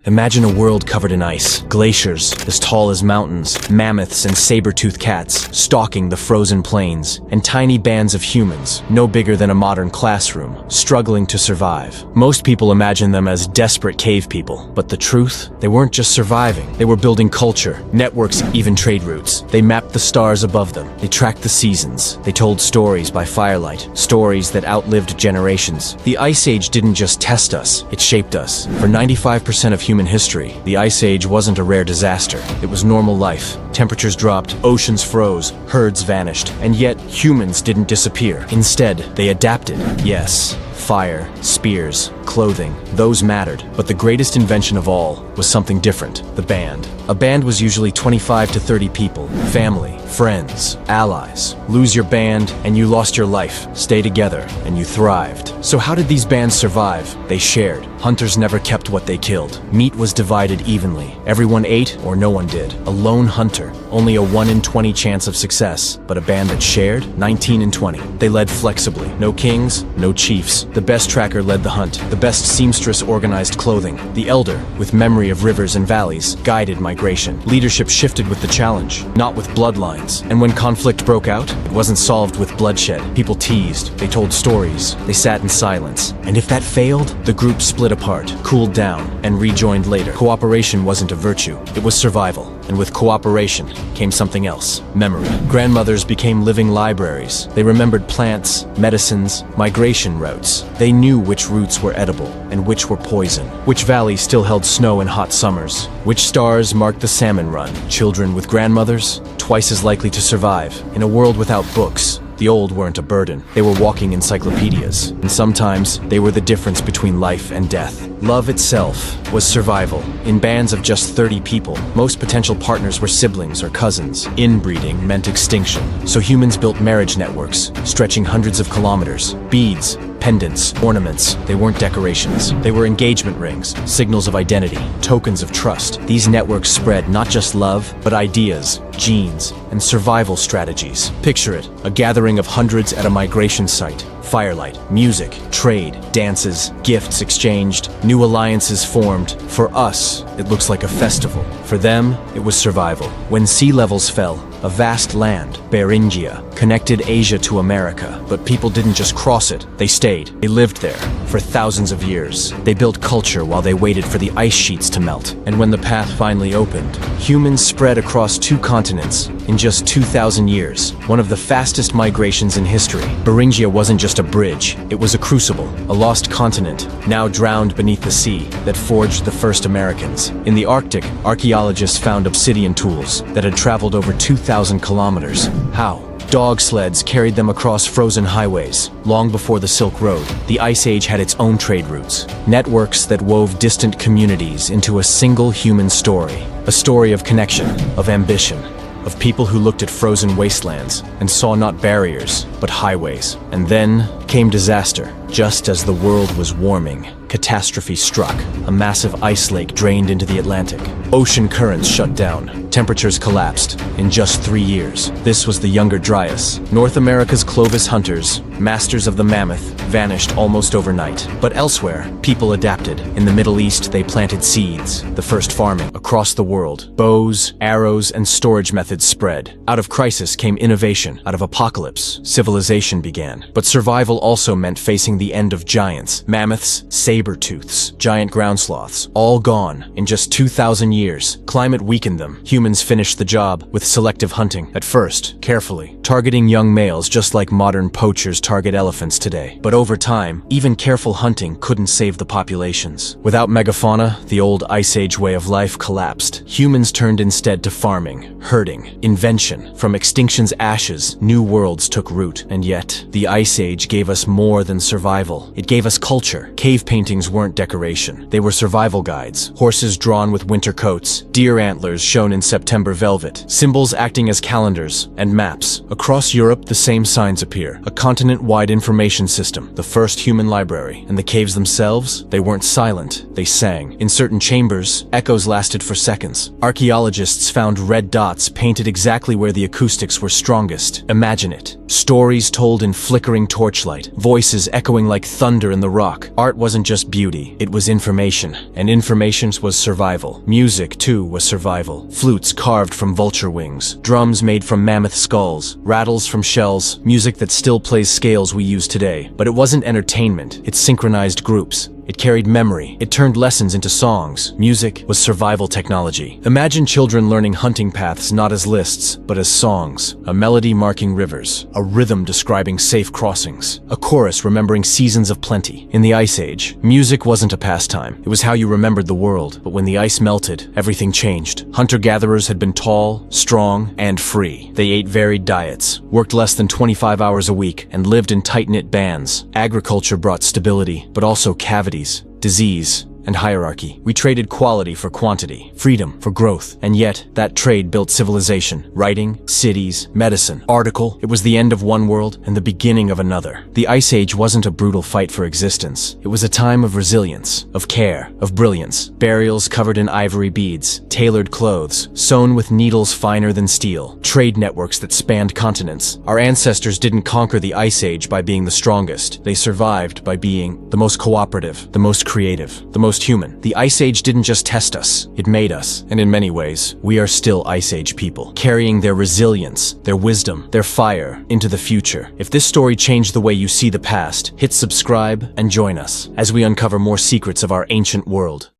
Imagine a world covered in ice, glaciers as tall as mountains, mammoths and saber-toothed cats stalking the frozen plains, and tiny bands of humans, no bigger than a modern classroom, struggling to survive. Most people imagine them as desperate cave people, but the truth? They weren't just surviving. They were building culture, networks, even trade routes. They mapped the stars above them. They tracked the seasons. They told stories by firelight, stories that outlived generations. The Ice Age didn't just test us, it shaped us. For 95% of human history, the Ice Age wasn't a rare disaster. It was normal life. Temperatures dropped, oceans froze, herds vanished, and yet humans didn't disappear. Instead, they adapted. Yes, fire, spears, clothing, those mattered. But the greatest invention of all was something different: the band. A band was usually 25 to 30 people, family, friends, allies. Lose your band and you lost your life. Stay together and you thrived. So how did these bands survive? They shared. Hunters never kept what they killed. Meat was divided evenly. Everyone ate or no one did. A lone hunter, only a 1 in 20 chance of success. But a band that shared, 19 in 20. They led flexibly. No kings, no chiefs. The best tracker led the hunt. The best seamstress organized clothing. The elder, with memory of rivers and valleys, guided migration. Leadership shifted with the challenge, not with bloodlines. And when conflict broke out, it wasn't solved with bloodshed. People teased. They told stories. They sat in silence. And if that failed, the group split apart, cooled down, and rejoined later. Cooperation wasn't a virtue. It was survival. And with cooperation came something else: memory. Grandmothers became living libraries. They remembered plants, medicines, migration routes. They knew which roots were edible and which were poison, which valleys still held snow in hot summers, which stars marked the salmon run. Children with grandmothers, twice as likely to survive. In a world without books, the old weren't a burden. They were walking encyclopedias, and sometimes they were the difference between life and death. Love itself was survival. In bands of just 30 people, most potential partners were siblings or cousins. Inbreeding meant extinction, so humans built marriage networks, stretching hundreds of kilometers. Beads, pendants, ornaments, they weren't decorations. They were engagement rings, signals of identity, tokens of trust. These networks spread not just love, but ideas, genes, and survival strategies. Picture it, a gathering of hundreds at a migration site. Firelight, music, trade, dances, gifts exchanged, new alliances formed. For us, it looks like a festival. For them, it was survival. When sea levels fell, a vast land, Beringia, connected Asia to America. But people didn't just cross it, they stayed. They lived there for thousands of years. They built culture while they waited for the ice sheets to melt. And when the path finally opened, humans spread across 2 continents in just 2,000 years, one of the fastest migrations in history. Beringia wasn't just a bridge, it was a crucible, a lost continent, now drowned beneath the sea, that forged the first Americans. In the Arctic, archaeologists found obsidian tools that had traveled over 2,000 kilometers. How? Dog sleds carried them across frozen highways. Long before the Silk Road, the Ice Age had its own trade routes, networks that wove distant communities into a single human story. A story of connection, of ambition, of people who looked at frozen wastelands and saw not barriers, but highways. And then came disaster. Just as the world was warming, catastrophe struck. A massive ice lake drained into the Atlantic. Ocean currents shut down. Temperatures collapsed. In just 3 years, this was the Younger Dryas. North America's Clovis hunters, masters of the mammoth, vanished almost overnight. But elsewhere, people adapted. In the Middle East, they planted seeds. The first farming. Across the world, bows, arrows, and storage methods spread. Out of crisis came innovation. Out of apocalypse, civilization began. But survival also meant facing the end of giants. Mammoths, saber-tooths, giant ground sloths, all gone in just 2,000 years. Climate weakened them. Humans finished the job with selective hunting. At first, carefully, targeting young males just like modern poachers target elephants today. But over time, even careful hunting couldn't save the populations. Without megafauna, the old Ice Age way of life collapsed. Humans turned instead to farming, herding, invention. From extinction's ashes, new worlds took root. And yet, the Ice Age gave us more than survival. It gave us culture. Cave paintings weren't decoration. They were survival guides. Horses drawn with winter coats, deer antlers shown in September velvet, symbols acting as calendars, and maps. Across Europe, the same signs appear. A continent-wide information system, the first human library. And the caves themselves, they weren't silent. They sang. In certain chambers, echoes lasted for seconds. Archaeologists found red dots painted exactly where the acoustics were strongest. Imagine it. Stories told in flickering torchlight, voices echoing echoing like thunder in the rock. Art wasn't just beauty, it was information. And information was survival. Music, too, was survival. Flutes carved from vulture wings, drums made from mammoth skulls, rattles from shells, music that still plays scales we use today. But it wasn't entertainment, it synchronized groups. It carried memory. It turned lessons into songs. Music was survival technology. Imagine children learning hunting paths not as lists, but as songs. A melody marking rivers. A rhythm describing safe crossings. A chorus remembering seasons of plenty. In the Ice Age, music wasn't a pastime. It was how you remembered the world. But when the ice melted, everything changed. Hunter-gatherers had been tall, strong, and free. They ate varied diets, worked less than 25 hours a week, and lived in tight-knit bands. Agriculture brought stability, but also cavities, disease, and hierarchy. We traded quality for quantity, freedom for growth, and yet that trade built civilization, writing, cities, medicine, article. It was the end of one world and the beginning of another. The Ice Age wasn't a brutal fight for existence. It was a time of resilience, of care, of brilliance. Burials covered in ivory beads, tailored clothes, sewn with needles finer than steel, trade networks that spanned continents. Our ancestors didn't conquer the Ice Age by being the strongest. They survived by being the most cooperative, the most creative, the most human. The Ice Age didn't just test us, it made us. And in many ways, we are still Ice Age people, carrying their resilience, their wisdom, their fire into the future. If this story changed the way you see the past, hit subscribe and join us as we uncover more secrets of our ancient world.